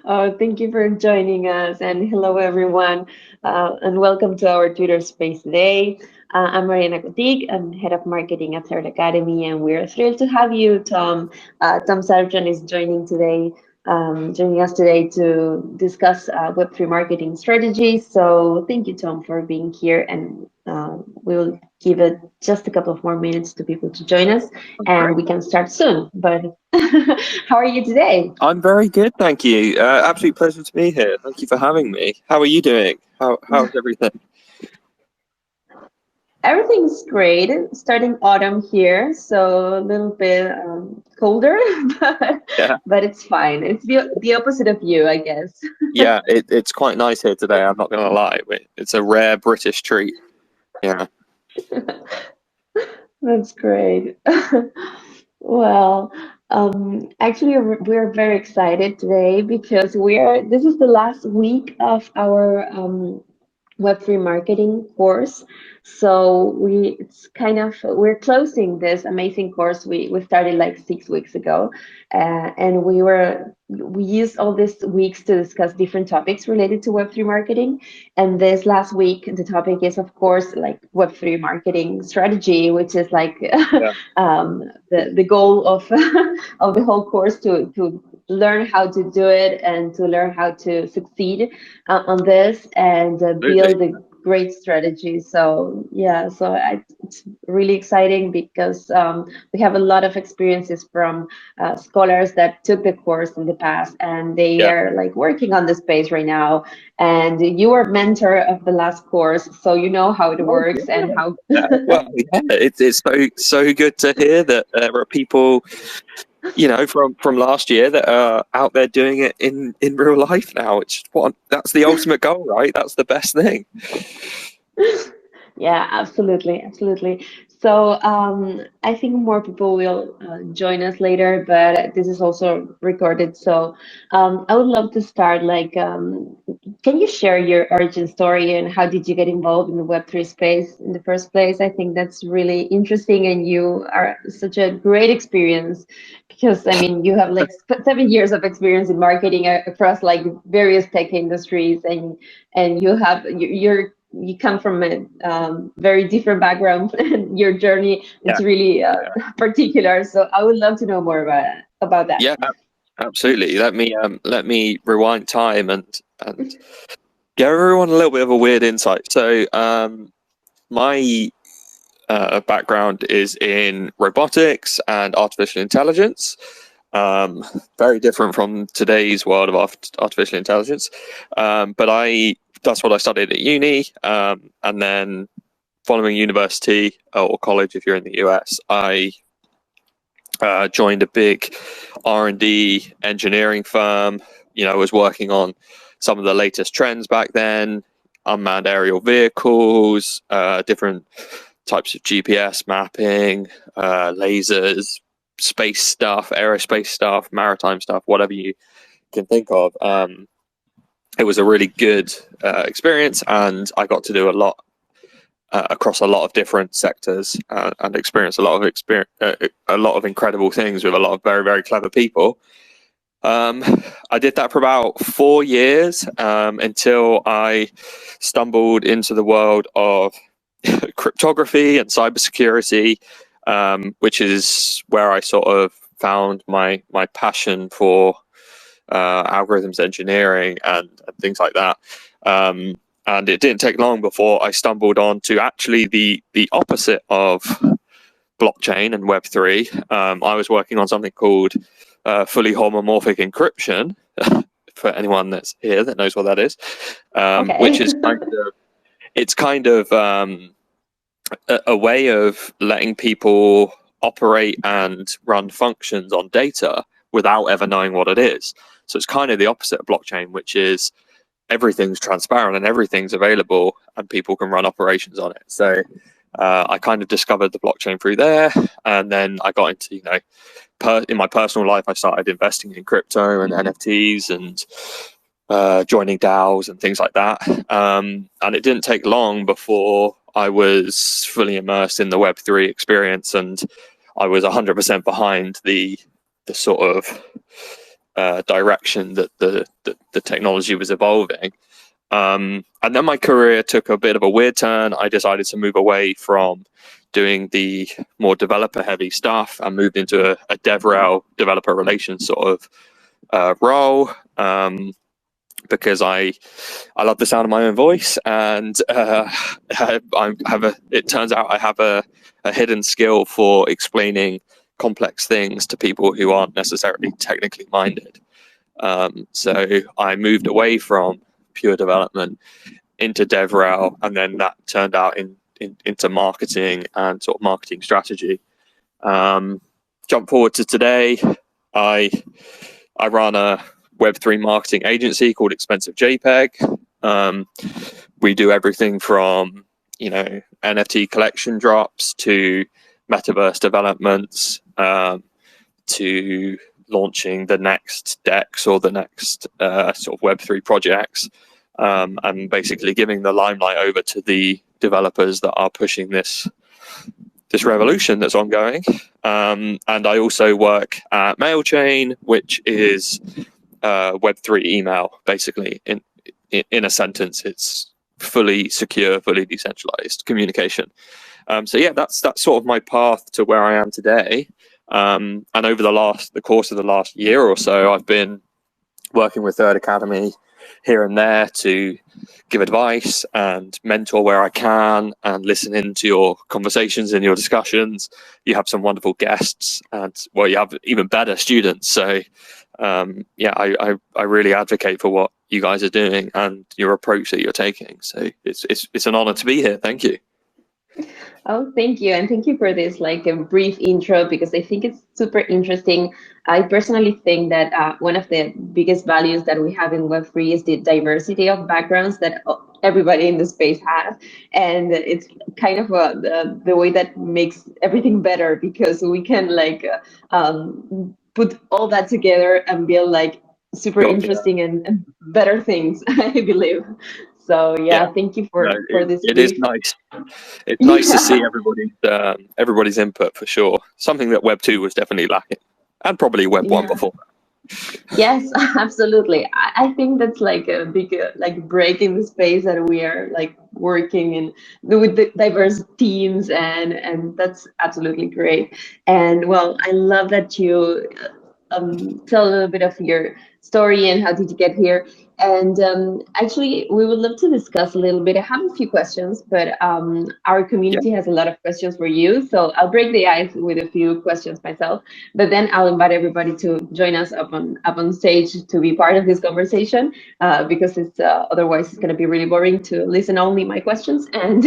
Thank you for joining us, and hello everyone, and welcome to our Twitter space today. I'm Mariana Kotik. I'm head of marketing at Sargent Academy, and we're thrilled to have you, Tom. Tom Sargent is joining us today to discuss Web3 marketing strategy. So thank you, Tom, for being here, and we'll give it just a couple of more minutes to people to join us, and Great. we can start soon. But how are you today? I'm very good, thank you. Absolute pleasure to be here. Thank you for having me. How are you doing? How's everything? Everything's great. Starting autumn here, so a little bit colder, but Yeah, but it's fine. It's the opposite of you, I guess. yeah. It's quite nice here today. I'm not going to lie. It's a rare British treat. Yeah. That's great. Well, actually, we're very excited today because this is the last week of our Web3 marketing course. So we're closing this amazing course we started like 6 weeks ago, and we used all these weeks to discuss different topics related to Web3 marketing. And this last week, the topic is of course like Web3 marketing strategy, which is like Yeah. the goal of of the whole course to learn how to do it and to learn how to succeed on this and Absolutely. build a great strategy. So yeah, it's really exciting because we have a lot of experiences from scholars that took the course in the past, and they Yeah. are like working on the space right now. And you were mentor of the last course, so you know how it Oh, works and yeah. how. Well, yeah. It's so good to hear that there are people, from last year that are out there doing it in real life now. That's the ultimate goal, right? That's the best thing. Yeah, absolutely, absolutely. So I think more people will join us later, but this is also recorded. So I would love to start. Can you share your origin story and how did you get involved in the Web3 space in the first place? I think that's really interesting, and you are such a great experience because I mean you have like 7 years of experience in marketing across like various tech industries, and you come from a very different background and your journey Yeah. it's really Yeah. particular, so I would love to know more about that. Yeah. Absolutely. Let me rewind time and give everyone a little bit of a weird insight. So, my background is in robotics and artificial intelligence. Um, Very different from today's world of artificial intelligence. But that's what I studied at uni. And then following university or college, if you're in the US, I joined a big R&D engineering firm. I was working on some of the latest trends back then, unmanned aerial vehicles, different types of GPS mapping, lasers, space stuff, aerospace stuff, maritime stuff, whatever you can think of. It was a really good experience, and I got to do a lot across a lot of different sectors and experience a lot of incredible things with a lot of very, very clever people. Um, I did that for about 4 years until I stumbled into the world of cryptography and cybersecurity, which is where I sort of found my passion for algorithms engineering and things like that. And it didn't take long before I stumbled on to actually the opposite of blockchain and Web3. I was working on something called fully homomorphic encryption. For anyone that's here that knows what that is, which Okay. is kind of a way of letting people operate and run functions on data without ever knowing what it is. So it's kind of the opposite of blockchain, which is everything's transparent and everything's available and people can run operations on it. So I kind of discovered the blockchain through there, and then I got into, in my personal life, I started investing in crypto and NFTs and joining DAOs and things like that. And it didn't take long before I was fully immersed in the Web3 experience, and I was 100% behind the sort of direction that the technology was evolving. And then my career took a bit of a weird turn. I decided to move away from doing the more developer heavy stuff and moved into a DevRel, developer relations sort of role, because I love the sound of my own voice, and it turns out I have a hidden skill for explaining complex things to people who aren't necessarily technically minded. So I moved away from pure development into DevRel, and then that turned out into marketing and sort of marketing strategy. Jump forward to today, I run a Web3 marketing agency called Expensive Jpeg. We do everything from NFT collection drops to metaverse developments, to launching the next DEX or the next sort of Web3 projects, and basically giving the limelight over to the developers that are pushing this revolution that's ongoing. And I also work at MailChain, which is Web3 email, basically. In a sentence, it's fully secure, fully decentralized communication. So yeah, that's sort of my path to where I am today. And over the course of the last year or so, I've been working with Third Academy here and there to give advice and mentor where I can, and listen into your conversations and your discussions. You have some wonderful guests, and well, you have even better students. So yeah, I really advocate for what you guys are doing and your approach that you're taking. So it's an honor to be here. Thank you. Oh, thank you. And thank you for this like a brief intro, because I think it's super interesting. I personally think that one of the biggest values that we have in Web3 is the diversity of backgrounds that everybody in the space has. And it's kind of the way that makes everything better, because we can like put all that together and build like super interesting and better things, I believe. So Yeah, yeah, thank you no, for this it is brief. nice. It's nice to see Yeah. everybody's input, for sure. Something that Web 2 was definitely lacking, and probably Web 1 Yeah. before. Yes, absolutely. I think that's like a big like break in the space that we are like working in with the diverse teams, and that's absolutely great. And well, I love that you tell a little bit of your story and how did you get here. And actually, we would love to discuss a little bit. I have a few questions, but our Yeah, community has a lot of questions for you. So I'll break the ice with a few questions myself, but then I'll invite everybody to join us up on stage to be part of this conversation, because it's otherwise it's going to be really boring to listen only my questions. And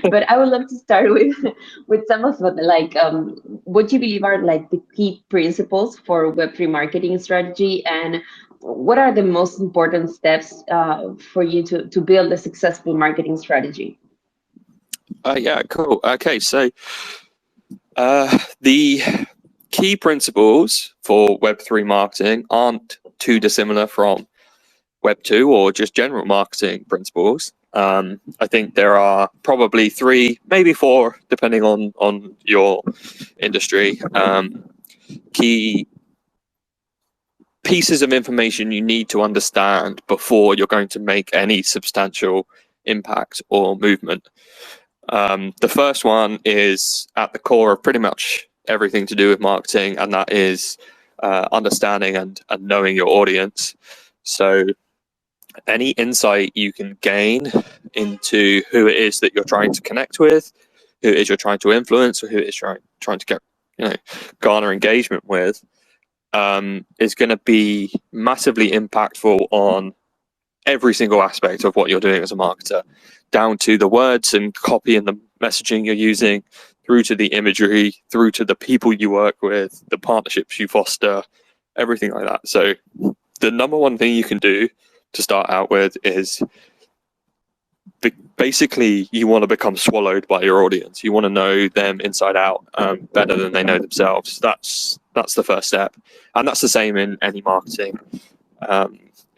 but I would love to start with some of the like what you believe are like the key principles for Web3 marketing strategy, and what are the most important steps for you to build a successful marketing strategy? yeah, cool. Okay, so the key principles for Web3 marketing aren't too dissimilar from Web 2 or just general marketing principles. I think there are probably 3, maybe 4, depending on your industry, key pieces of information you need to understand before you're going to make any substantial impact or movement. The first one is at the core of pretty much everything to do with marketing, and that is understanding and knowing your audience. So any insight you can gain into who it is that you're trying to connect with, who it is you're trying to influence, or who it is you're trying to get, garner engagement with, is going to be massively impactful on every single aspect of what you're doing as a marketer, down to the words and copy and the messaging you're using, through to the imagery, through to the people you work with, the partnerships you foster, everything like that. So the number one thing you can do to start out with is basically you want to become swallowed by your audience. You want to know them inside out, better than they know themselves. That's the first step, and that's the same in any marketing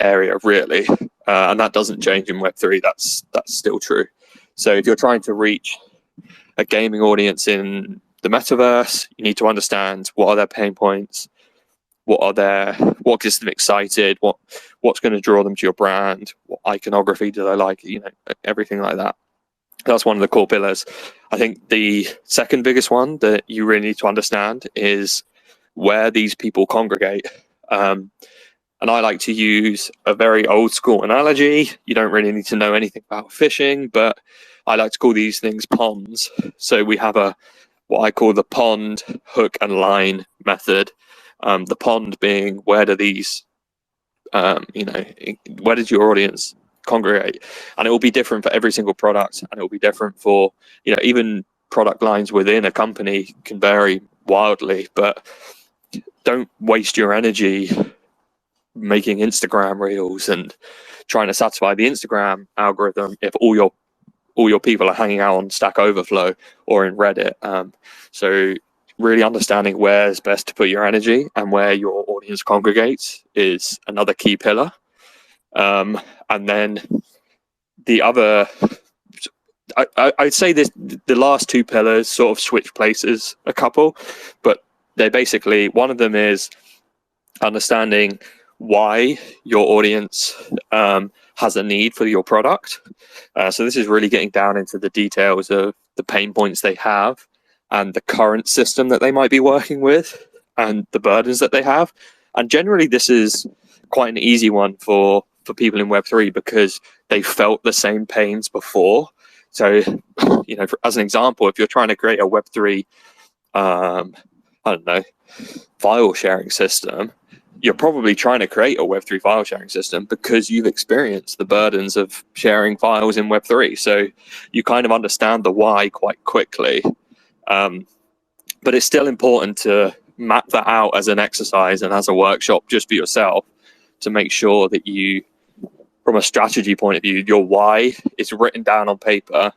area, really, and that doesn't change in Web3. That's still true. So if you're trying to reach a gaming audience in the metaverse, you need to understand what are their pain points, what gets them excited, what's going to draw them to your brand, what iconography do they like, everything like that. That's one of the core pillars. I think the second biggest one that you really need to understand is where these people congregate. And I like to use a very old school analogy. You don't really need to know anything about fishing, but I like to call these things ponds. So we have what I call the pond, hook, and line method. The pond being where do these, where does your audience congregate? And it will be different for every single product, and it will be different for, even product lines within a company can vary wildly. But don't waste your energy making Instagram reels and trying to satisfy the Instagram algorithm if all your people are hanging out on Stack Overflow or in Reddit. So really understanding where's best to put your energy and where your audience congregates is another key pillar. And then the other, I'd say the last two pillars sort of switch places a couple, but they basically, one of them is understanding why your audience has a need for your product. So this is really getting down into the details of the pain points they have and the current system that they might be working with and the burdens that they have. And generally, this is quite an easy one for people in Web3 because they felt the same pains before. So, as an example, if you're trying to create a Web3, file sharing system, you're probably trying to create a Web3 file sharing system because you've experienced the burdens of sharing files in Web3. So you kind of understand the why quite quickly. But it's still important to map that out as an exercise and as a workshop just for yourself to make sure that you, from a strategy point of view, your why is written down on paper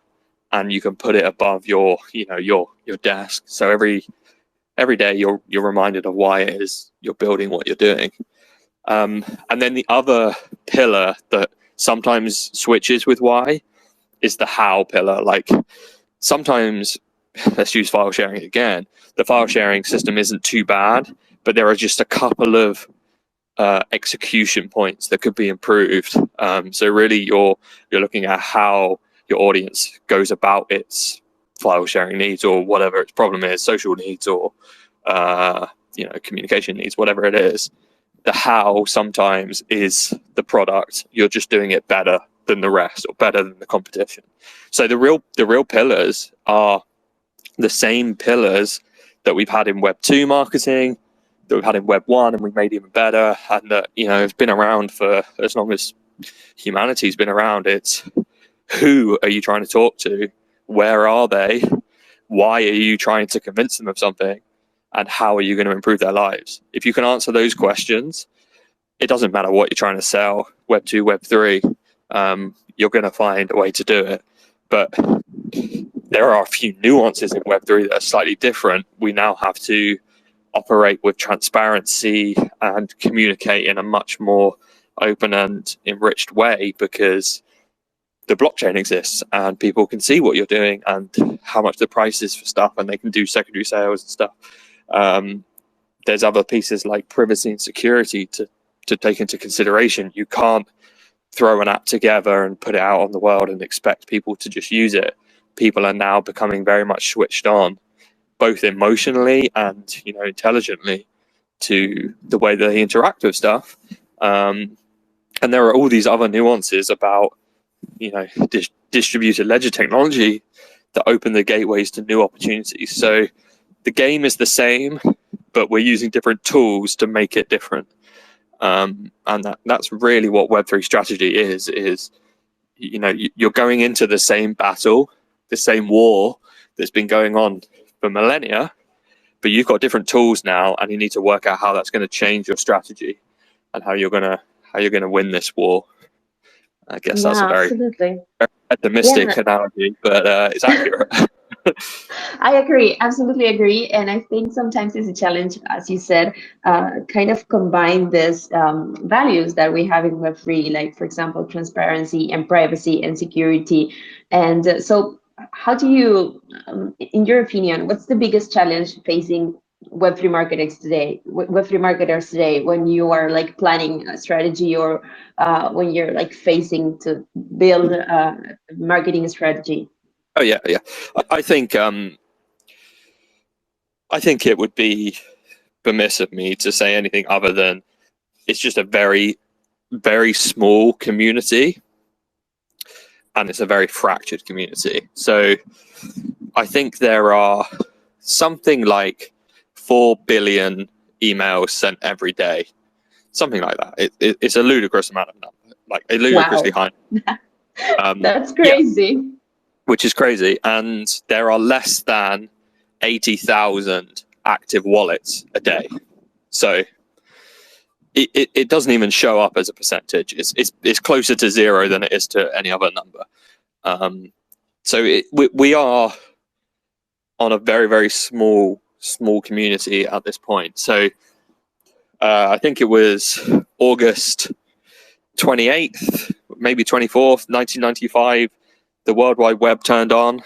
and you can put it above your desk. So every day you're reminded of why it is you're building what you're doing. And then the other pillar that sometimes switches with why is the how pillar. Like sometimes, let's use file sharing again. The file sharing system isn't too bad, but there are just a couple of execution points that could be improved. So really you're looking at how your audience goes about its file sharing needs or whatever its problem is, social needs or communication needs, whatever it is. The how sometimes is the product. You're just doing it better than the rest or better than the competition. So the real pillars are the same pillars that we've had in Web2 marketing, that we've had in Web 1, and we've made even better, and that it's been around for as long as humanity's been around. It's who are you trying to talk to? Where are they? Why are you trying to convince them of something? And how are you going to improve their lives? If you can answer those questions, it doesn't matter what you're trying to sell, Web 2, Web 3, you're going to find a way to do it. But there are a few nuances in Web 3 that are slightly different. We now have to operate with transparency and communicate in a much more open and enriched way because the blockchain exists and people can see what you're doing and how much the price is for stuff, and they can do secondary sales and stuff. There's other pieces like privacy and security to take into consideration. You can't throw an app together and put it out on the world and expect people to just use it. People are now becoming very much switched on, both emotionally and intelligently, to the way that they interact with stuff. And there are all these other nuances about distributed ledger technology that open the gateways to new opportunities. So the game is the same, but we're using different tools to make it different. And that's really what Web3 strategy is you're going into the same battle, the same war that's been going on for millennia, but you've got different tools now, and you need to work out how that's going to change your strategy and how you're going to win this war. I guess that's a very optimistic analogy, but it's accurate. I agree, absolutely agree. And I think sometimes it's a challenge, as you said, kind of combine these values that we have in Web3, like, for example, transparency and privacy and security. And so how do you, in your opinion, what's the biggest challenge facing Web3 marketers today, Web3 marketers today, when you are like planning a strategy, or when you're like facing to build a marketing strategy? Oh yeah, yeah. I think I think it would be remiss of me to say anything other than it's just a very, very small community, and it's a very fractured community. So I think there are something like 4 billion emails sent every day, something like that. It's a ludicrous amount of number, like a ludicrously Wow, high. that's Yeah, crazy. which is crazy. And there are less than 80,000 active wallets a day. So it doesn't even show up as a percentage. It's closer to zero than it is to any other number. So we are on a very, very small community at this point. So I think it was August 28th, maybe 24th, 1995, the World Wide Web turned on.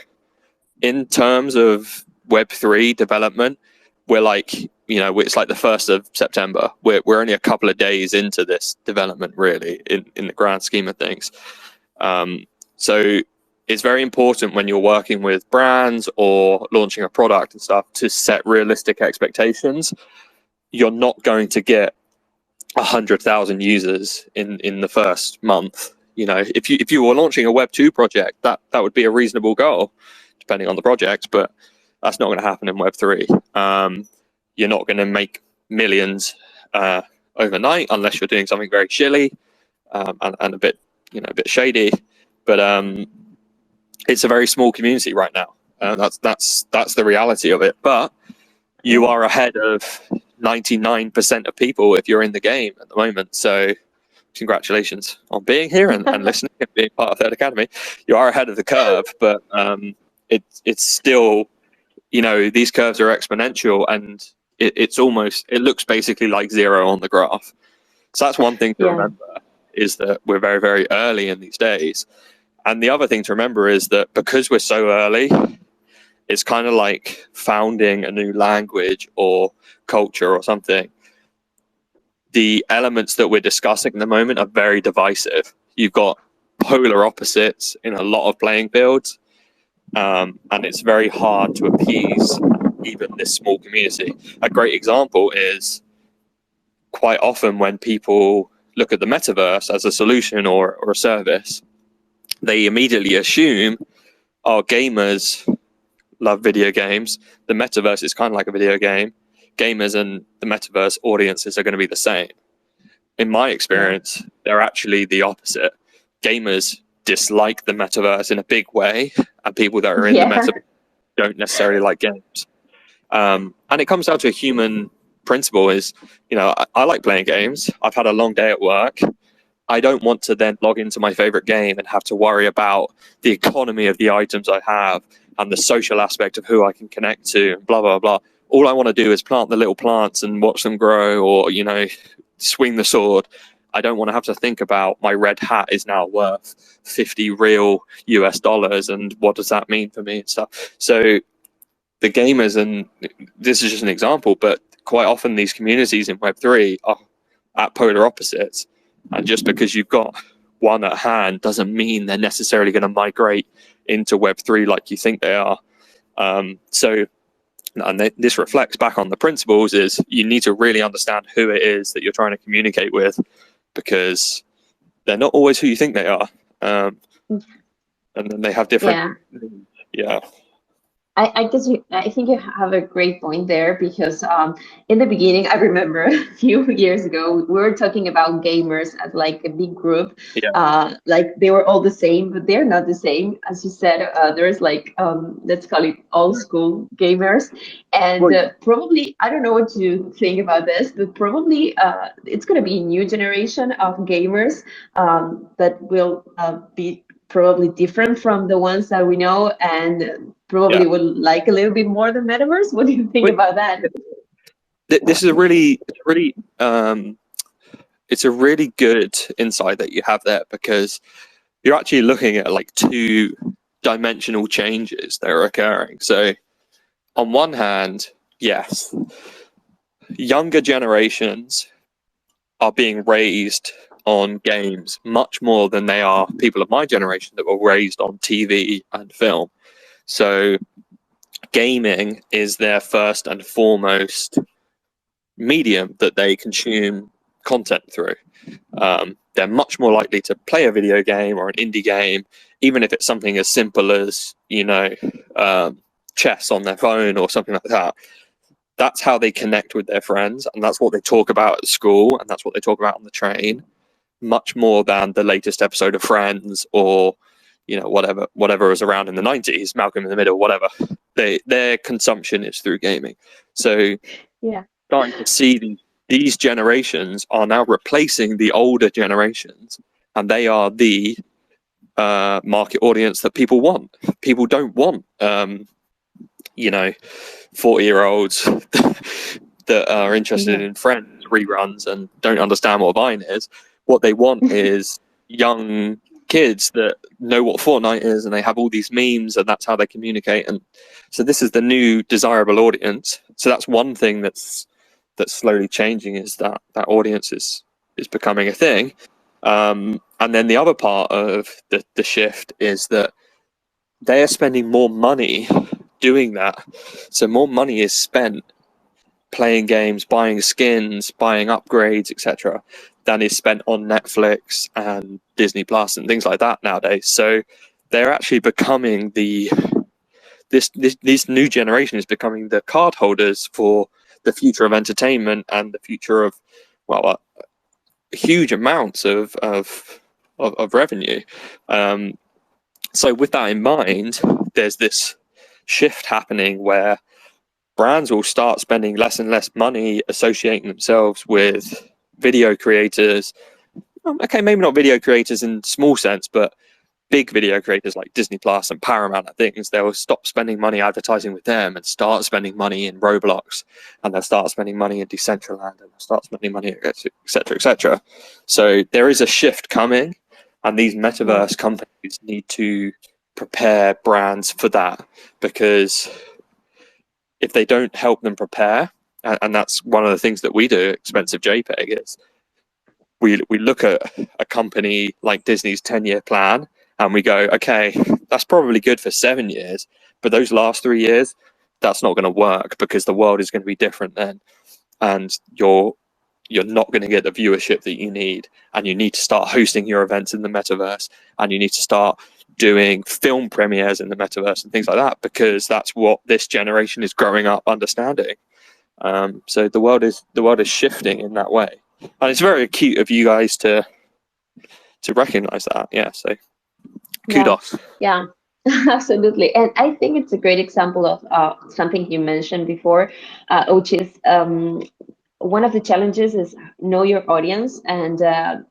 In terms of Web3 development, we're like, it's like the 1st of September. We're only a couple of days into this development, really, in the grand scheme of things. So it's very important when you're working with brands or launching a product and stuff to set realistic expectations. You're not going to get 100,000 users in the first month. If you were launching a Web2 project, that would be a reasonable goal, depending on the project, but that's not going to happen in Web3. You're not going to make millions overnight unless you're doing something very shilly and a bit shady. But it's a very small community right now. That's the reality of it. But you are ahead of 99% of people if you're in the game at the moment. So congratulations on being here and listening and being part of Third Academy. You are ahead of the curve, but it's still, these curves are exponential, and it looks basically like zero on the graph. So that's one thing to Yeah. remember, is that we're very, very early in these days. And the other thing to remember is that because we're so early, it's kind of like founding a new language or culture or something. The elements that we're discussing at the moment are very divisive. You've got polar opposites in a lot of playing fields, and it's very hard to appease even this small community. A great example is quite often when people look at the metaverse as a solution or a service, they immediately assume, gamers love video games. The metaverse is kind of like a video game. Gamers and the metaverse audiences are going to be the same. In my experience, they're actually the opposite. Gamers dislike the metaverse in a big way, and people that are in the Yeah. metaverse don't necessarily like games. And it comes down to a human principle is, I like playing games. I've had a long day at work. I don't want to then log into my favorite game and have to worry about the economy of the items I have and the social aspect of who I can connect to, and blah, blah, blah. All I want to do is plant the little plants and watch them grow, or, swing the sword. I don't want to have to think about my red hat is now worth 50 real US dollars, and what does that mean for me and stuff. So the gamers, and this is just an example, but quite often these communities in Web3 are at polar opposites. And just because you've got one at hand doesn't mean they're necessarily going to migrate into Web3 like you think they are. This reflects back on the principles, is you need to really understand who it is that you're trying to communicate with, because they're not always who you think they are. And then they have different. Yeah. I think you have a great point there, because in the beginning, I remember a few years ago, we were talking about gamers as like a big group, Yeah. like they were all the same, but they're not the same. As you said, there's like, let's call it old school gamers. And Well, probably, I don't know what you think about this, but probably it's going to be a new generation of gamers that will be probably different from the ones that we know, and yeah. probably would like a little bit more the metaverse. What do you think Wait, about that? this is it's a really good insight that you have there, because you're actually looking at like two dimensional changes that are occurring. So on one hand, yes, younger generations are being raised on games much more than they are people of my generation that were raised on TV and film. So gaming is their first and foremost medium that they consume content through. They're much more likely to play a video game or an indie game, even if it's something as simple as, chess on their phone or something like that. That's how they connect with their friends, and that's what they talk about at school, and that's what they talk about on the train, much more than the latest episode of Friends or, whatever was around in the 90s, Malcolm in the Middle, whatever. Their consumption is through gaming. So Yeah. starting to see these generations are now replacing the older generations, and they are the market audience that people want. People don't want 40-year-olds that are interested Yeah. in Friends reruns and don't understand what Vine is. What they want is young kids that know what Fortnite is, and they have all these memes, and that's how they communicate. And so this is the new desirable audience. So that's one thing that's slowly changing, is that audience is becoming a thing. And then the other part of the shift is that they are spending more money doing that. So more money is spent playing games, buying skins, buying upgrades, etc., than is spent on Netflix and Disney Plus and things like that nowadays. So they're actually becoming this new generation is becoming the card holders for the future of entertainment and the future of, huge amounts of revenue. So with that in mind, there's this shift happening where brands will start spending less and less money associating themselves with video creators. Okay, maybe not video creators in small sense, but big video creators like Disney Plus and Paramount and things. They'll stop spending money advertising with them and start spending money in Roblox, and they'll start spending money in Decentraland, and they'll start spending money, etc., etc. So there is a shift coming, and these metaverse companies need to prepare brands for that, because if they don't help them prepare, and that's one of the things that we do at Expensive Jpeg, is we look at a company like Disney's 10-year plan, and we go, okay, that's probably good for 7 years, but those last 3 years, that's not going to work, because the world is going to be different then, and you're not going to get the viewership that you need, and you need to start hosting your events in the metaverse, and you need to start doing film premieres in the metaverse and things like that, because that's what this generation is growing up understanding. So the world is shifting in that way, and it's very acute of you guys to recognize that. Yeah, so kudos. Yeah, absolutely. And I think it's a great example of something you mentioned before, which is one of the challenges is know your audience. And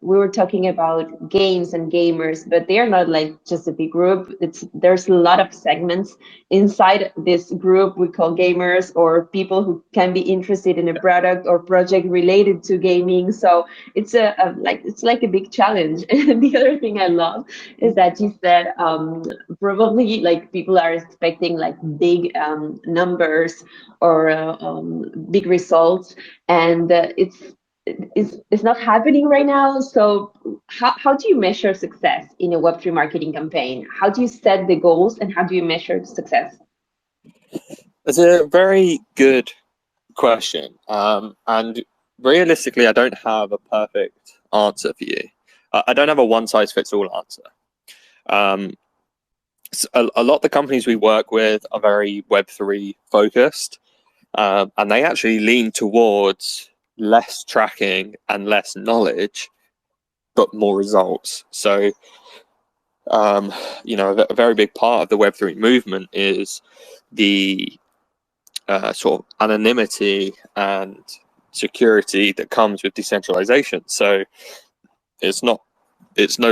we were talking about games and gamers, but they are not like just a big group. There's a lot of segments inside this group we call gamers, or people who can be interested in a product or project related to gaming. So it's it's like a big challenge. And the other thing I love is that you said probably like people are expecting like big numbers or big results, and it's not happening right now. So how do you measure success in a Web3 marketing campaign? How do you set the goals, and how do you measure success? It's a very good question, and realistically, I don't have a perfect answer for you. I don't have a one-size-fits-all answer. So a lot of the companies we work with are very Web3 focused, and they actually lean towards less tracking and less knowledge, but more results. So, a very big part of the Web3 movement is the sort of anonymity and security that comes with decentralization. So it's no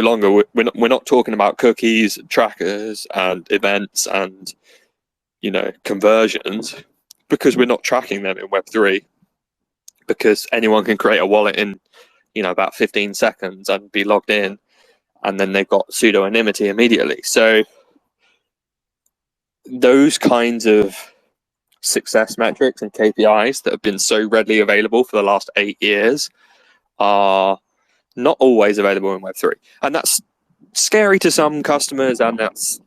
longer, we're not talking about cookies, trackers, and events and conversions, because we're not tracking them in Web3, because anyone can create a wallet in about 15 seconds and be logged in, and then they've got pseudo-anonymity immediately. So those kinds of success metrics and KPIs that have been so readily available for the last 8 years are not always available in Web3, and that's scary to some customers, and that's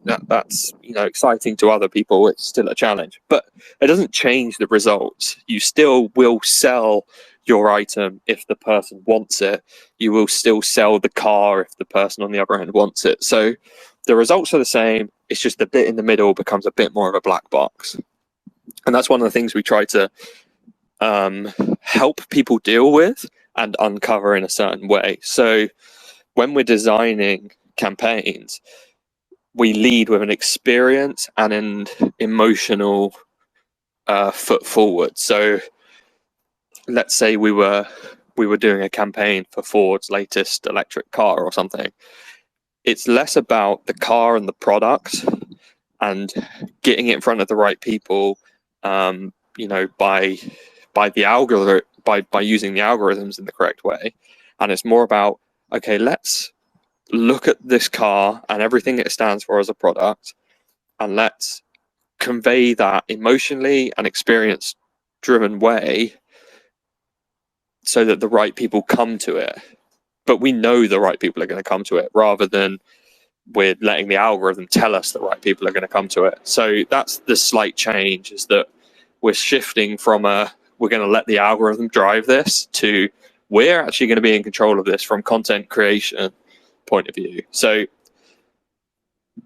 exciting to other people. It's still a challenge, but it doesn't change the results. You still will sell your item if the person wants it. You will still sell the car if the person on the other end wants it. So the results are the same. It's just the bit in the middle becomes a bit more of a black box, and that's one of the things we try to help people deal with and uncover in a certain way. So when we're designing campaigns, we lead with an experience and an emotional foot forward. So let's say we were doing a campaign for Ford's latest electric car or something. It's less about the car and the product and getting it in front of the right people, by the algorithm, by using the algorithms in the correct way. And it's more about, okay, let's look at this car and everything it stands for as a product, and let's convey that emotionally and experience driven way so that the right people come to it. But we know the right people are going to come to it, rather than we're letting the algorithm tell us the right people are going to come to it. So that's the slight change, is that we're shifting from we're going to let the algorithm drive this to we're actually going to be in control of this from content creation point of view. So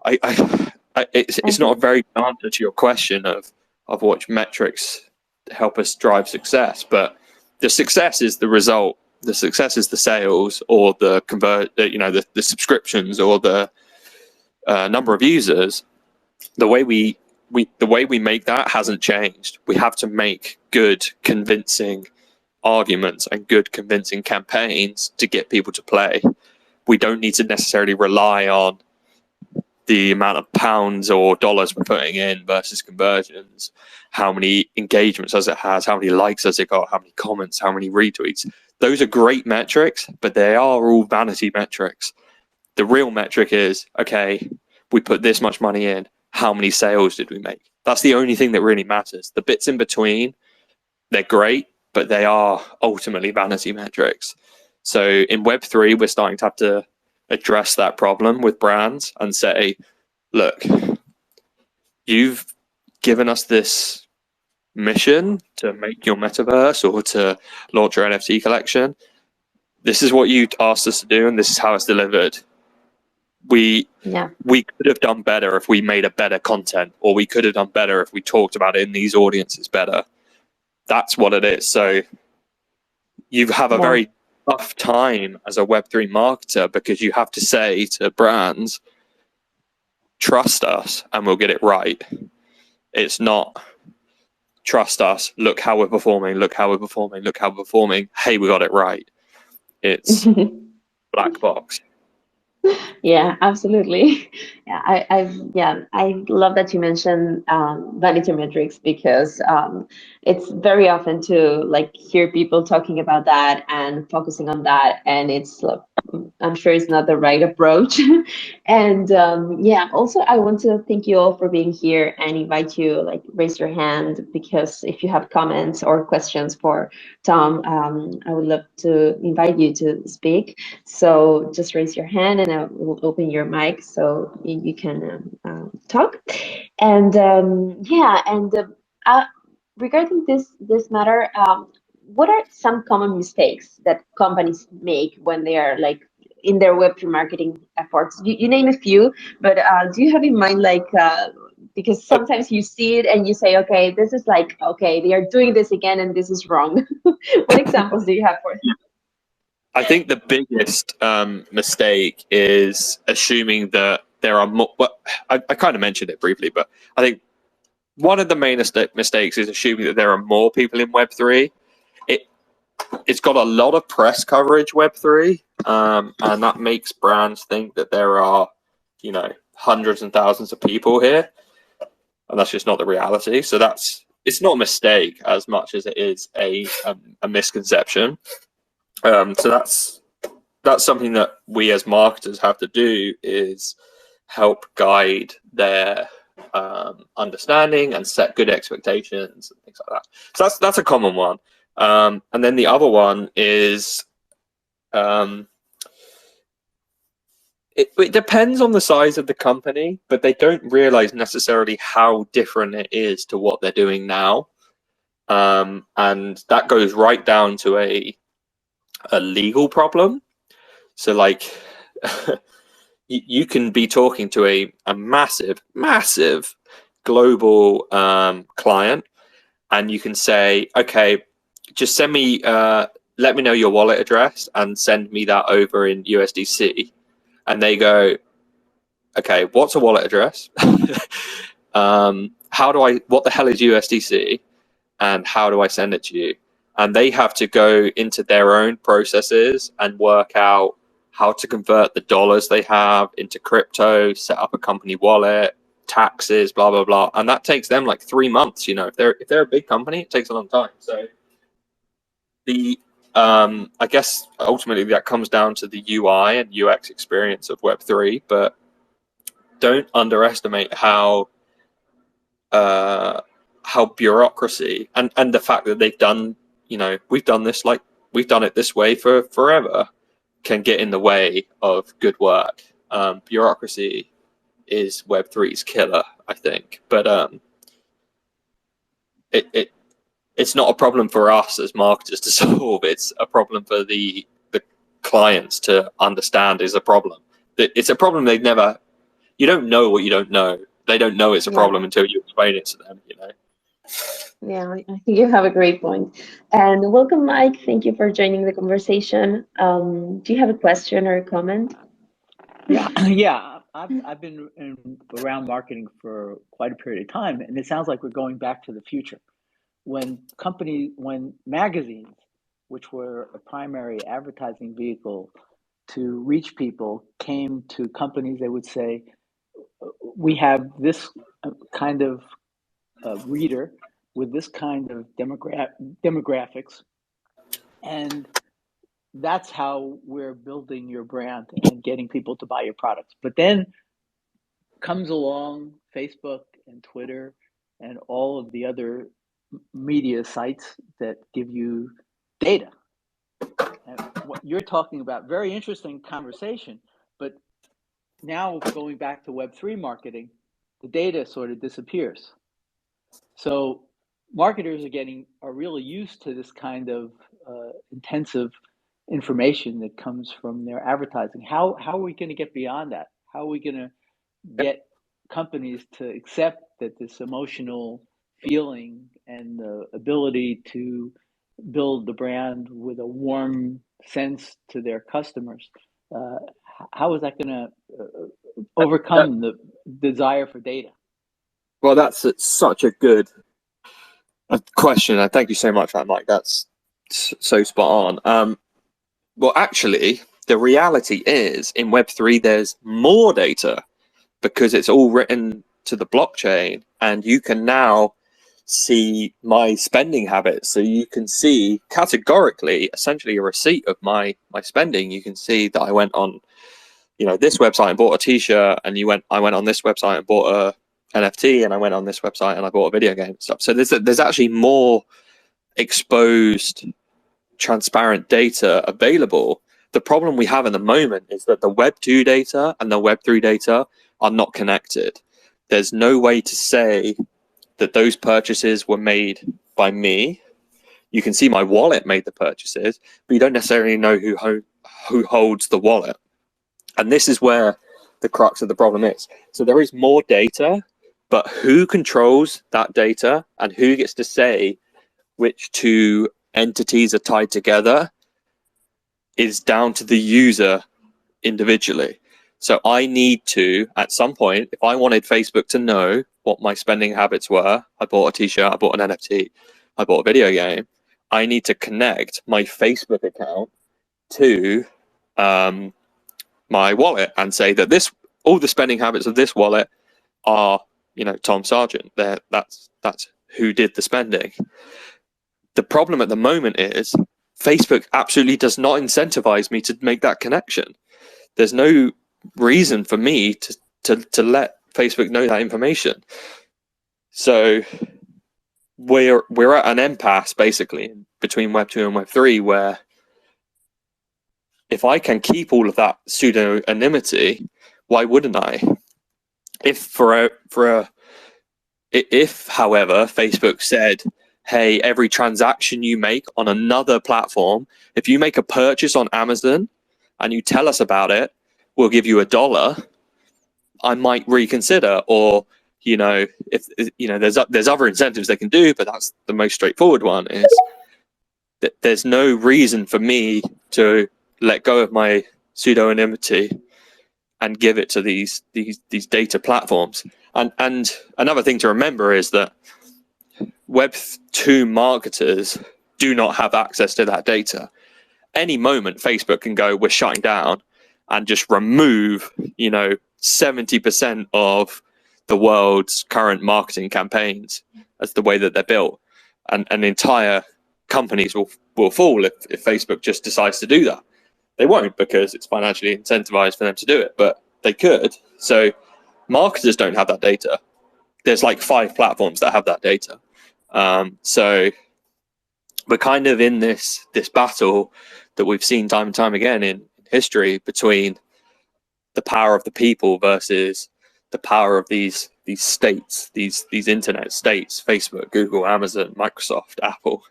it's not a very good answer to your question of which metrics help us drive success, but the success is the result. The success is the sales, or the the subscriptions, or the number of users. The way we make that hasn't changed. We have to make good, convincing arguments and good, convincing campaigns to get people to play. We don't need to necessarily rely on the amount of pounds or dollars we're putting in versus conversions. How many engagements does it have? How many likes has it got? How many comments? How many retweets? Those are great metrics, but they are all vanity metrics. The real metric is, okay, we put this much money in. How many sales did we make? That's the only thing that really matters. The bits in between, they're great, but they are ultimately vanity metrics. So in Web3, we're starting to have to address that problem with brands and say, look, you've given us this mission to make your metaverse or to launch your NFT collection. This is what you asked us to do, and this is how it's delivered. We could have done better if we made a better content, or we could have done better if we talked about it in these audiences better. That's what it is. So you have a very tough time as a Web3 marketer, because you have to say to brands, trust us and we'll get it right. It's not trust us, look how we're performing, look how we're performing, look how we're performing, hey, we got it right. It's black box. Yeah, absolutely. Yeah, I love that you mentioned vanity metrics, because it's very often to hear people talking about that and focusing on that, and it's I'm sure it's not the right approach. And also I want to thank you all for being here and invite you raise your hand, because if you have comments or questions for Tom, I would love to invite you to speak. So just raise your hand and I will open your mic so you can talk. And regarding this matter, what are some common mistakes that companies make when they are in their Web3 marketing efforts? You name a few, but do you have in mind because sometimes you see it and you say, okay, this is okay, they are doing this again and this is wrong. What examples do you have for them? I think the biggest mistake is assuming that there are more. Well, I kind of mentioned it briefly, but I think one of the main mistakes is assuming that there are more people in Web3. It's got a lot of press coverage, Web3, and that makes brands think that there are, hundreds and thousands of people here, and that's just not the reality. So it's not a mistake as much as it is a misconception. So that's something that we as marketers have to do, is help guide their understanding and set good expectations and things like that. So that's a common one. And then the other one is it depends on the size of the company, but they don't realize necessarily how different it is to what they're doing now. And that goes right down to a legal problem. So like you can be talking to a massive global client, and you can say, okay, just send me let me know your wallet address and send me that over in USDC. And they go, okay, what's a wallet address? What the hell is USDC? And how do I send it to you? And they have to go into their own processes and work out how to convert the dollars they have into crypto, set up a company wallet, taxes, blah, blah, blah. And that takes them like 3 months. You know, if they're a big company, it takes a long time. So I guess ultimately that comes down to the UI and UX experience of Web3, but don't underestimate how bureaucracy and the fact that they've done, you know, we've done it this way for forever, can get in the way of good work. Bureaucracy is Web3's killer, I think, but it's not a problem for us as marketers to solve. It's a problem for the clients to understand is a problem. It's a problem you don't know what you don't know. They don't know it's a problem until you explain it to them, you know. Yeah, I think you have a great point. And welcome, Mike. Thank you for joining the conversation. Do you have a question or a comment? Yeah. I've been around marketing for quite a period of time, and it sounds like we're going back to the future. When magazines, which were a primary advertising vehicle to reach people, came to companies, they would say, we have this kind of reader with this kind of demographics, and that's how we're building your brand and getting people to buy your products. But then comes along Facebook and Twitter and all of the other media sites that give you data. And what you're talking about, very interesting conversation, but now going back to Web3 marketing, the data sort of disappears. So marketers are really used to this kind of intensive information that comes from their advertising. How are we going to get beyond that? How are we going to get companies to accept that this emotional feeling and the ability to build the brand with a warm sense to their customers? How is that going to overcome the desire for data? Well, that's such a good question, and thank you so much for that, Mike. That's so spot on. Well, actually, the reality is in Web3, there's more data because it's all written to the blockchain, and you can now see my spending habits. So you can see categorically, essentially, a receipt of my spending. You can see that I went on, you know, this website and bought a T-shirt, and I went on this website and bought a NFT, and I went on this website and I bought a video game and stuff. So there's actually more exposed, transparent data available. The problem we have in the moment is that the Web2 data and the Web3 data are not connected. There's no way to say that those purchases were made by me. You can see my wallet made the purchases, but you don't necessarily know who holds the wallet. And this is where the crux of the problem is. So there is more data, but who controls that data and who gets to say which two entities are tied together is down to the user individually. So I need to, at some point, if I wanted Facebook to know what my spending habits were, I bought a T-shirt, I bought an NFT, I bought a video game, I need to connect my Facebook account to my wallet and say that all the spending habits of this wallet are, you know, Tom Sargent. That's who did the spending. The problem at the moment is Facebook absolutely does not incentivize me to make that connection. There's no reason for me to let Facebook know that information? So we're at an impasse basically between Web 2 and Web 3, where if I can keep all of that pseudonymity, why wouldn't I? If however, Facebook said, hey, every transaction you make on another platform, if you make a purchase on Amazon and you tell us about it, we'll give you $1, I might reconsider. Or, if there's other incentives they can do, but that's the most straightforward one, is that there's no reason for me to let go of my pseudonymity and give it to these data platforms. And another thing to remember is that Web 2 marketers do not have access to that data. Any moment, Facebook can go, we're shutting down, and just remove, 70% of the world's current marketing campaigns as the way that they're built. And entire companies will fall if Facebook just decides to do that. They won't, because it's financially incentivized for them to do it, but they could. So marketers don't have that data. There's like 5 platforms that have that data. So we're kind of in this battle that we've seen time and time again in history between the power of the people versus the power of these states, these internet states: Facebook, Google, Amazon, Microsoft, Apple.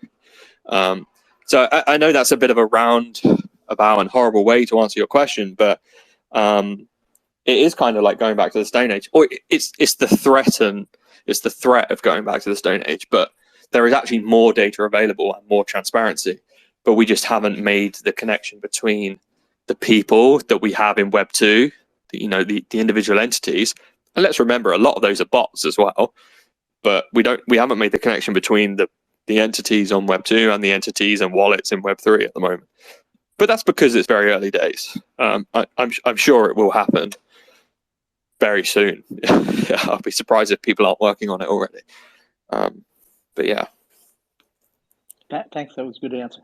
So I know that's a bit of a roundabout and horrible way to answer your question, but it is kind of like going back to the Stone Age, or it's the threat of going back to the Stone Age. But there is actually more data available and more transparency, but we just haven't made the connection between the people that we have in Web 2, the individual entities. And let's remember, a lot of those are bots as well, but we haven't made the connection between the entities on Web 2 and the entities and wallets in Web 3 at the moment. But that's because it's very early days. I'm sure it will happen very soon. I'll be surprised if people aren't working on it already. But yeah. Thanks. That was a good answer.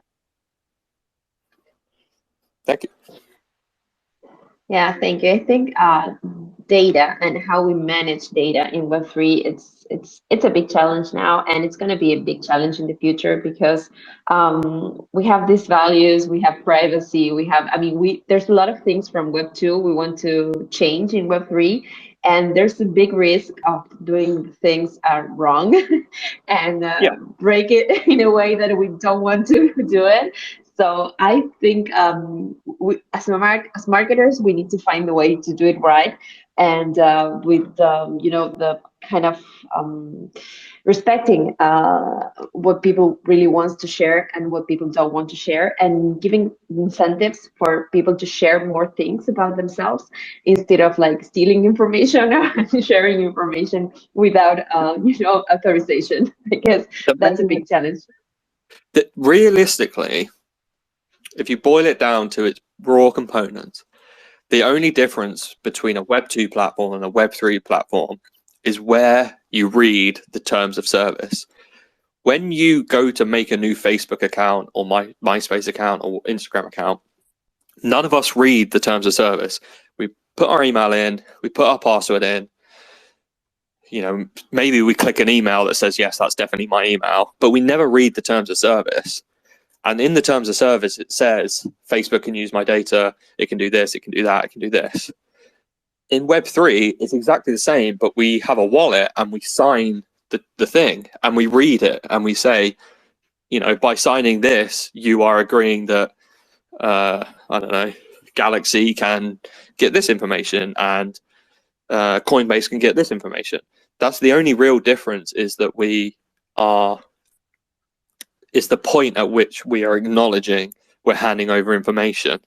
Thank you. Yeah, thank you. I think data and how we manage data in Web3, it's a big challenge now, and it's going to be a big challenge in the future, because we have these values, we have privacy, there's a lot of things from Web2 we want to change in Web3, and there's a big risk of doing things wrong and break it in a way that we don't want to do it. So I think we, as marketers, we need to find a way to do it right, and with the kind of respecting what people really wants to share and what people don't want to share, and giving incentives for people to share more things about themselves, instead of like stealing information or sharing information without authorization. I guess that's a big challenge. That realistically, if you boil it down to its raw components, the only difference between a Web 2 platform and a Web 3 platform is where you read the terms of service. When you go to make a new Facebook account or MySpace account or Instagram account, none of us read the terms of service. We put our email in, we put our password in, maybe we click an email that says, yes, that's definitely my email, but we never read the terms of service. And in the terms of service, it says Facebook can use my data, it can do this, it can do that, it can do this. In Web3, it's exactly the same, but we have a wallet and we sign the thing and we read it and we say, by signing this, you are agreeing that, Galaxy can get this information and Coinbase can get this information. That's the only real difference, is that it's the point at which we are acknowledging we're handing over information.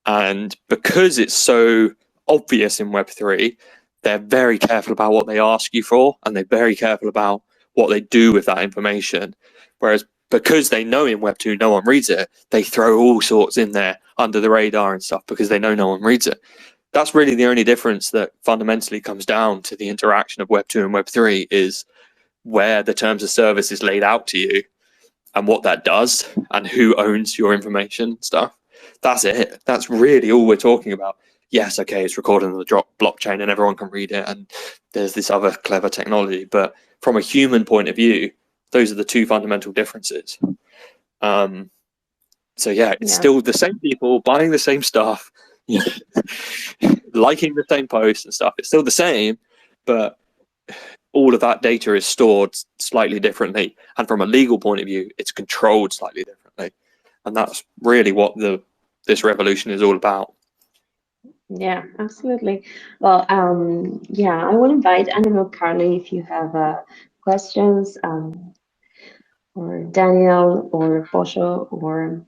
And because it's so obvious in Web3, they're very careful about what they ask you for, and they're very careful about what they do with that information. Whereas because they know in Web2 no one reads it, they throw all sorts in there under the radar and stuff because they know no one reads it. That's really the only difference that fundamentally comes down to the interaction of Web2 and Web3, is where the terms of service is laid out to you and what that does and who owns your information stuff. That's it. That's really all we're talking about. yes, okay, it's recorded on the blockchain and everyone can read it, and there's this other clever technology. But from a human point of view, those are the two fundamental differences. So yeah, it's still the same people buying the same stuff, liking the same posts and stuff. It's still the same, but all of that data is stored slightly differently, and from a legal point of view, it's controlled slightly differently, and that's really what this revolution is all about. Yeah, absolutely. Well, yeah, I will invite, I don't know, Carly, if you have questions, or Daniel, or Posho, or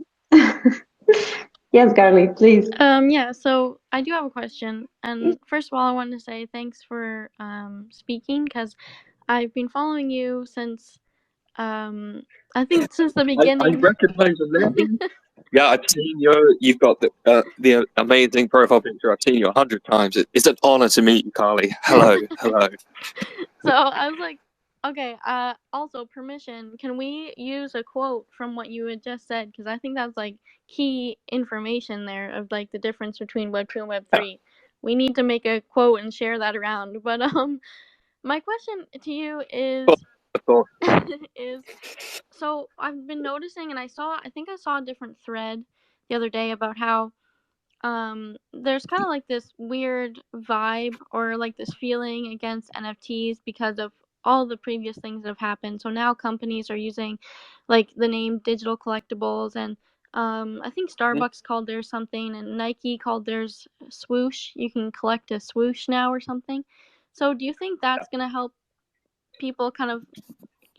yes, Carly, please. Yeah, so I do have a question. And first of all, I wanted to say thanks for speaking, because I've been following you since, I think since the I beginning. recognize the name. Yeah, I've seen you've got the amazing profile picture. I've seen you 100 times. It's an honor to meet you, Carly. Hello. So I was like, okay, also permission, can we use a quote from what you had just said? Because I think that's like key information there of like the difference between Web 2 and Web 3. Yeah. We need to make a quote and share that around. But my question to you is Of course. is, so I've been noticing, and I think I saw a different thread the other day about how there's kind of like this weird vibe or like this feeling against NFTs because of all the previous things that have happened. So now companies are using like the name digital collectibles, and I think Starbucks called theirs something, and Nike called theirs swoosh. You can collect a swoosh now or something. So do you think that's going to help people kind of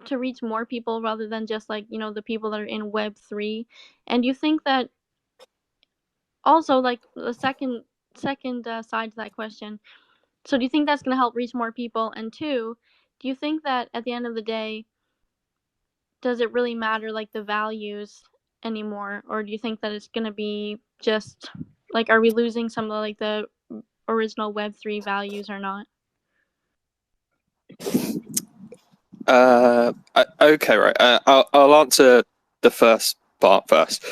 to reach more people rather than just like, you know, the people that are in Web 3? And do you think that also, like, the second side to that question, so do you think that's going to help reach more people? And two, do you think that at the end of the day, does it really matter like the values anymore, or do you think that it's going to be just like, are we losing some of the, like, the original Web 3 values or not? Okay, right. I'll answer the first part first.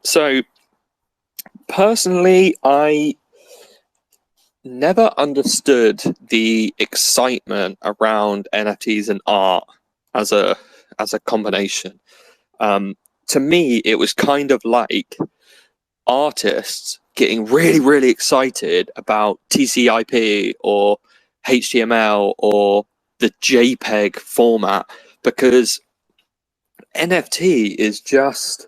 So personally, I never understood the excitement around NFTs and art as a combination. To me, it was kind of like artists getting really, really excited about TCP or HTML or the JPEG format, because NFT is just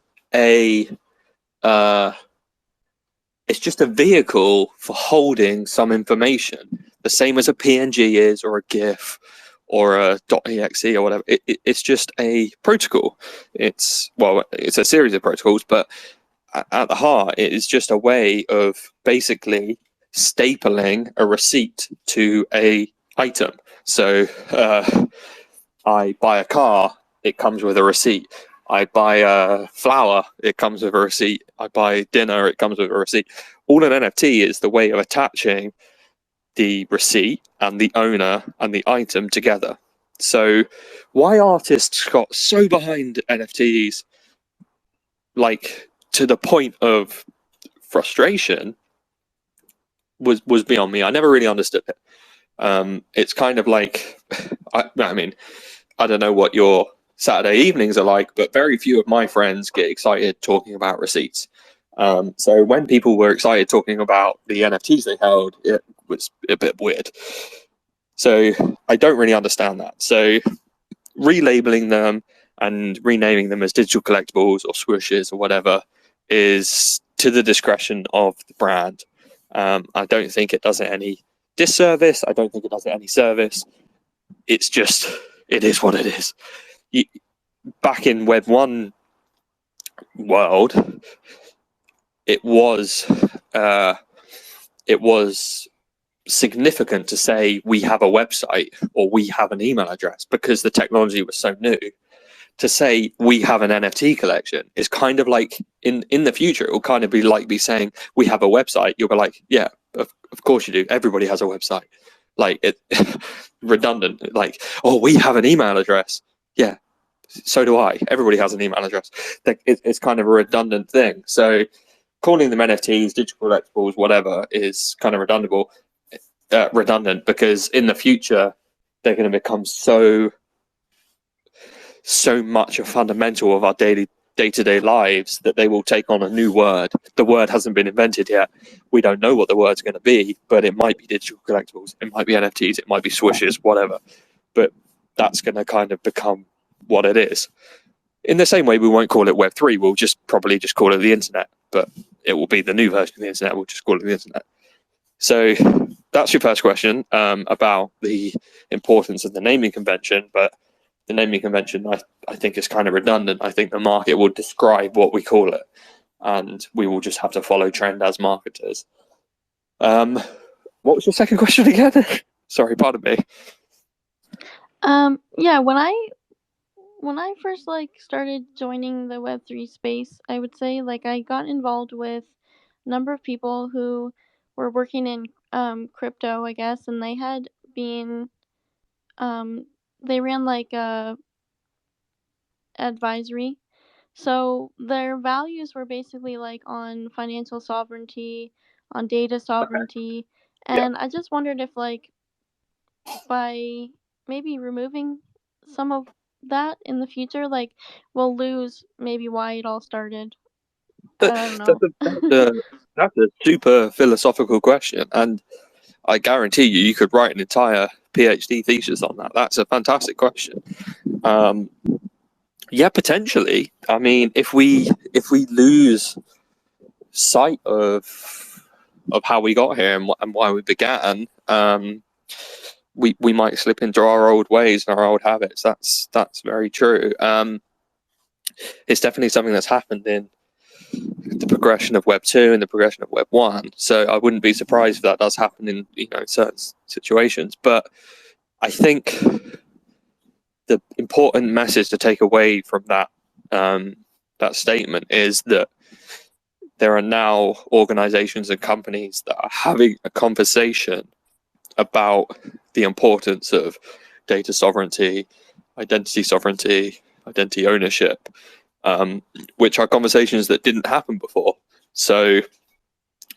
it's just a vehicle for holding some information, the same as a PNG is, or a GIF, or a .exe or whatever. It's just a protocol. It's a series of protocols, but at the heart, it is just a way of basically stapling a receipt to a item. So I buy a car, it comes with a receipt. I buy a flower, it comes with a receipt. I buy dinner, it comes with a receipt. All an NFT is the way of attaching the receipt and the owner and the item together. So why artists got so behind NFTs, like to the point of frustration, was beyond me. I never really understood it. It's kind of like, I mean, I don't know what your Saturday evenings are like, but very few of my friends get excited talking about receipts. So when people were excited talking about the NFTs they held, it was a bit weird. So I don't really understand that. So relabeling them and renaming them as digital collectibles or swooshes or whatever is to the discretion of the brand. I don't think it does it any disservice. I don't think it does it any service. It's just, it is what it is. Back in Web 1 world, it was significant to say we have a website or we have an email address, because the technology was so new. To say we have an NFT collection is kind of like, in the future, it will kind of be like me saying we have a website. You'll be like, yeah, of course you do. Everybody has a website. Like, it redundant. Like, oh, we have an email address. Yeah, so do I. Everybody has an email address. It's kind of a redundant thing. So calling them NFTs, digital collectibles, whatever, is kind of redundant, because in the future they're going to become so much a fundamental of our day-to-day lives that they will take on a new word. The word hasn't been invented yet. We don't know what the word's going to be, but it might be digital collectibles, it might be NFTs, it might be swooshes, whatever. But that's going to kind of become what it is. In the same way, we won't call it Web3, we'll probably just call it the internet, but it will be the new version of the internet, we'll just call it the internet. So that's your first question, about the importance of the naming convention. But the naming convention, I think, is kind of redundant. I think the market will describe what we call it, and we will just have to follow trend as marketers. What was your second question again? Sorry, pardon me. Yeah, when I first started joining the Web3 space, I would say I got involved with a number of people who were working in crypto, I guess, and they had been they ran a advisory. So their values were basically on financial sovereignty, on data sovereignty, and I just wondered if by maybe removing some of that in the future, we'll lose maybe why it all started. I don't know. That's a super philosophical question, and I guarantee you could write an entire PhD thesis on that. That's a fantastic question. Yeah, potentially. I mean, if we lose sight of how we got here and why we began, we might slip into our old ways and our old habits. That's very true. It's definitely something that's happened in the progression of Web 2 and the progression of Web 1. So I wouldn't be surprised if that does happen in certain situations. But I think the important message to take away from that statement is that there are now organizations and companies that are having a conversation about the importance of data sovereignty, identity ownership, which are conversations that didn't happen before. So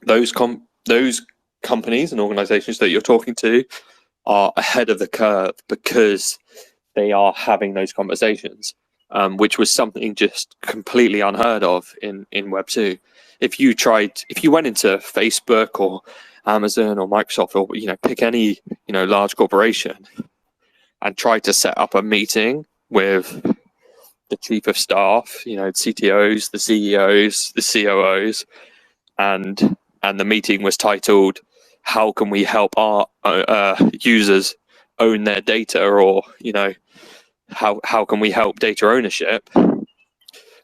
those companies and organizations that you're talking to are ahead of the curve because they are having those conversations, which was something just completely unheard of in Web 2. If you went into Facebook or Amazon or Microsoft or pick any large corporation and tried to set up a meeting with the chief of staff, CTOs, the CEOs, the COOs, and the meeting was titled, "How can we help our users own their data?" or how can we help data ownership?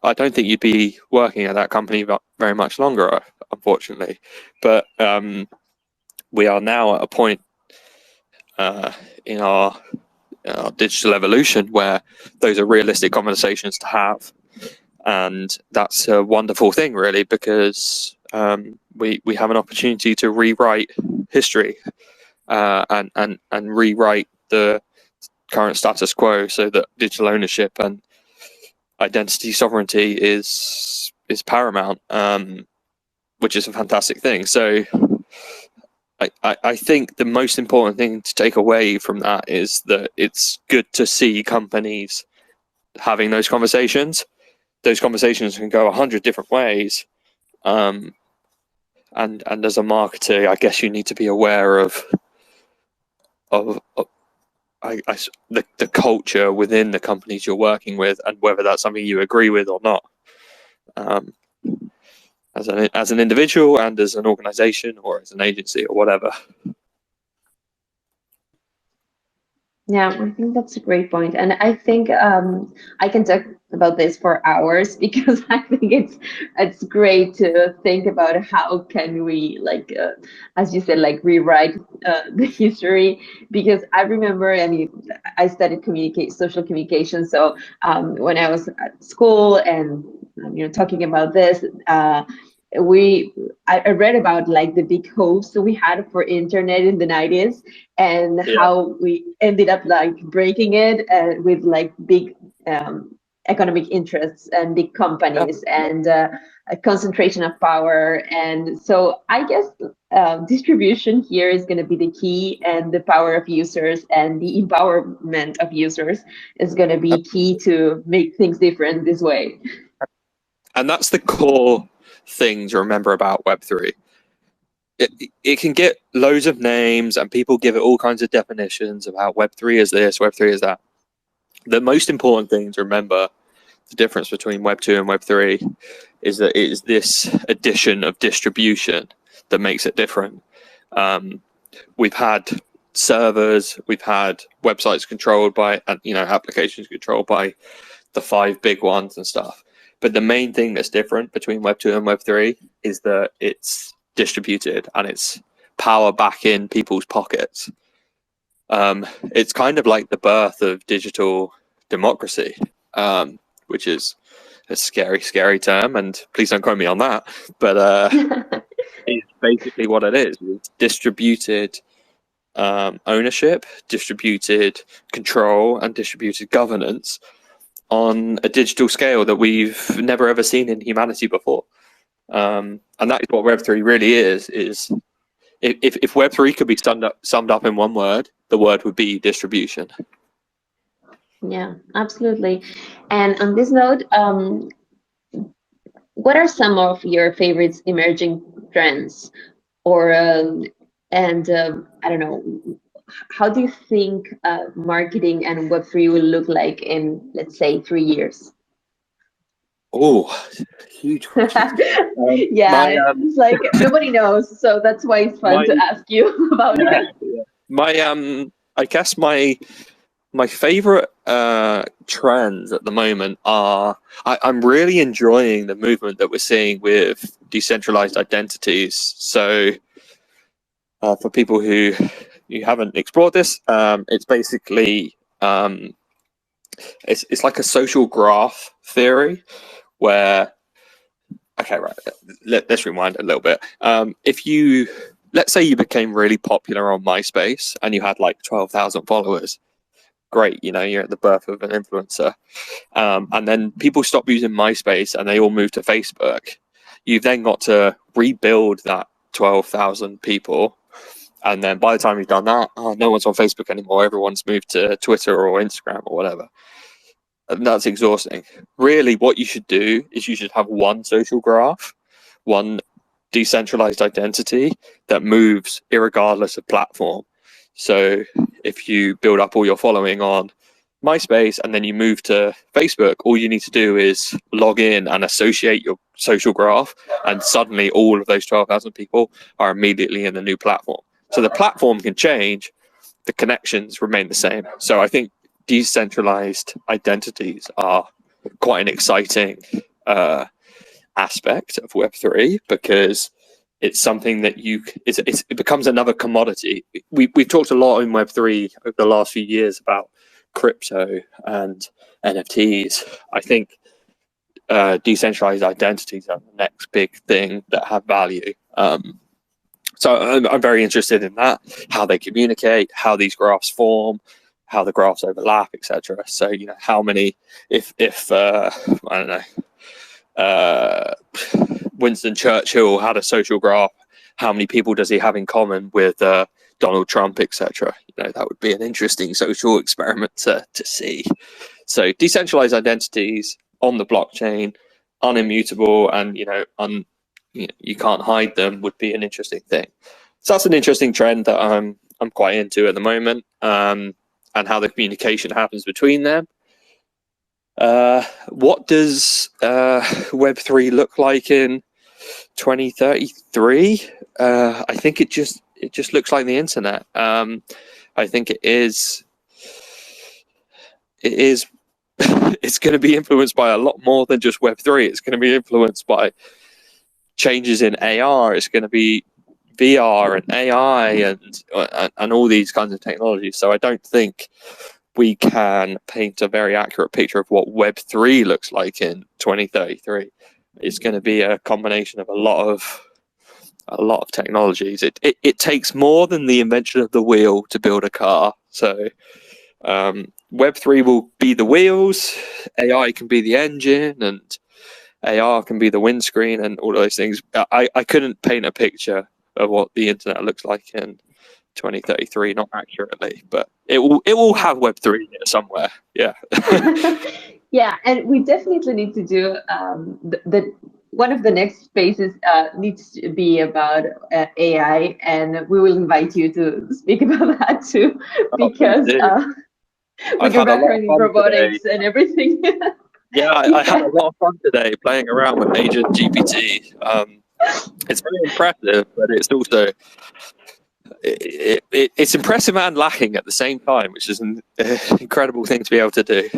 I don't think you'd be working at that company very much longer, unfortunately. But we are now at a point in our digital evolution where those are realistic conversations to have, and that's a wonderful thing, really, because we have an opportunity to rewrite history and rewrite the current status quo so that digital ownership and identity sovereignty is paramount, which is a fantastic thing. So I think the most important thing to take away from that is that it's good to see companies having those conversations. Those conversations can go 100 different ways, and as a marketer, I guess you need to be aware of the culture within the companies you're working with, and whether that's something you agree with or not, as an individual and as an organization or as an agency or whatever. Yeah, I think that's a great point, and I think I can talk about this for hours because I think it's great to think about how can we as you said, rewrite the history. Because I remember, I mean, I studied social communication, so when I was at school and talking about this, I read about the big hopes we had for internet in the 90s, and how we ended up breaking it with big economic interests and big Yep. companies and a concentration of power. And so I guess distribution here is going to be the key, and the power of users and the empowerment of users is going to be key to make things different this way. And that's the core thing to remember about Web3. It can get loads of names and people give it all kinds of definitions about Web3 is this, Web3 is that. The most important thing to remember, the difference between Web2 and Web3, is that it is this addition of distribution that makes it different. We've had servers, we've had websites controlled by, applications controlled by the 5 big ones and stuff. But the main thing that's different between Web2 and Web3 is that it's distributed and it's power back in people's pockets. It's kind of like the birth of digital democracy, which is a scary, scary term, and please don't quote me on that. But it's basically what it is. It's distributed ownership, distributed control, and distributed governance on a digital scale that we've never ever seen in humanity before. And that is what Web3 really is if Web3 could be summed up in one word, the word would be distribution. Yeah, absolutely. And on this note, what are some of your favorite emerging trends? Or I don't know, how do you think marketing and Web3 will look like in, let's say, 3 years? Oh, huge question. It's like nobody knows, so that's why it's fun to ask you about it. I guess my favorite trends at the moment are, I'm really enjoying the movement that we're seeing with decentralized identities. So for people who haven't explored this, it's basically it's like a social graph theory where, okay, right, let's rewind a little bit. Let's say you became really popular on MySpace and you had like 12,000 followers. Great, you're at the birth of an influencer. And then people stop using MySpace and they all move to Facebook. You've then got to rebuild that 12,000 people. And then by the time you've done that, no one's on Facebook anymore. Everyone's moved to Twitter or Instagram or whatever. And that's exhausting. Really, what you should do is you should have one social graph, one decentralized identity that moves irregardless of platform. So if you build up all your following on MySpace and then you move to Facebook, all you need to do is log in and associate your social graph, and suddenly all of those 12,000 people are immediately in the new platform. So the platform can change, the connections remain the same. So I think decentralized identities are quite an exciting aspect of Web3, because it's something that it becomes another commodity. We've talked a lot in Web3 over the last few years about crypto and NFTs. I think decentralized identities are the next big thing that have value. So I'm very interested in that, how they communicate, how these graphs form, how the graphs overlap, etc. So how many, if I don't know, Winston Churchill had a social graph, how many people does he have in common with Donald Trump, etc. That would be an interesting social experiment to see. So decentralized identities on the blockchain, unimmutable, and you can't hide them, would be an interesting thing. So that's an interesting trend that I'm quite into at the moment, and how the communication happens between them. What does Web3 look like in 2033? I think it just looks like the internet. I think it is it's going to be influenced by a lot more than just Web3. It's going to be influenced by changes in AR. It's going to be VR and AI and all these kinds of technologies. So I don't think we can paint a very accurate picture of what Web3 looks like in 2033. It's going to be a combination of a lot of technologies. It takes more than the invention of the wheel to build a car. So Web3 will be the wheels, AI can be the engine, and AR can be the windscreen, and all those things. I couldn't paint a picture of what the internet looks like in 2033, not accurately, but it will have Web3 in it somewhere. Yeah. Yeah, and we definitely need to do the one of the next spaces needs to be about AI, and we will invite you to speak about that too, Oh, please because do. with I've your had a lot of background in fun today. robotics and everything. Yeah, I had Yeah. a lot of fun today playing around with Agent GPT. It's very impressive, but it's also it's impressive and lacking at the same time, which is an incredible thing to be able to do.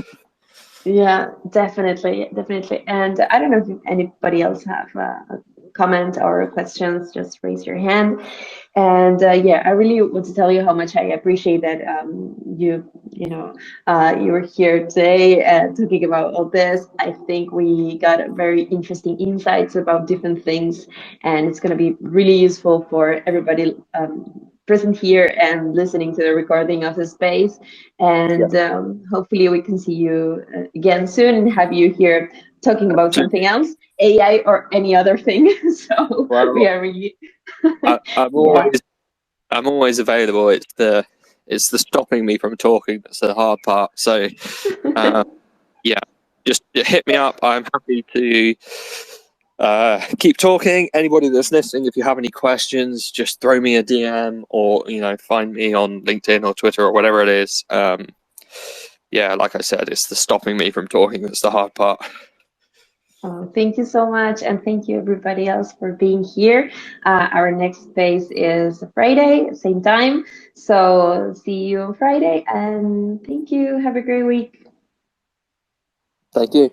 Yeah, definitely, definitely. And I don't know if anybody else have a comment or questions, just raise your hand. And yeah, I really want to tell you how much I appreciate that you were here today talking about all this. I think we got very interesting insights about different things, and it's going to be really useful for everybody present here and listening to the recording of the space. And hopefully we can see you again soon and have you here talking about something else, AI or any other thing. So we Well, are really, I'm yeah. always available. It's the stopping me from talking that's the hard part. So yeah, just hit me up. I'm happy to keep talking. Anybody that's listening, if you have any questions, just throw me a DM, or find me on LinkedIn or Twitter or whatever it is. Yeah, like I said, it's the stopping me from talking that's the hard part. Oh, thank you so much, and thank you everybody else for being here. Our next space is Friday, same time. So see you on Friday, and thank you. Have a great week. Thank you.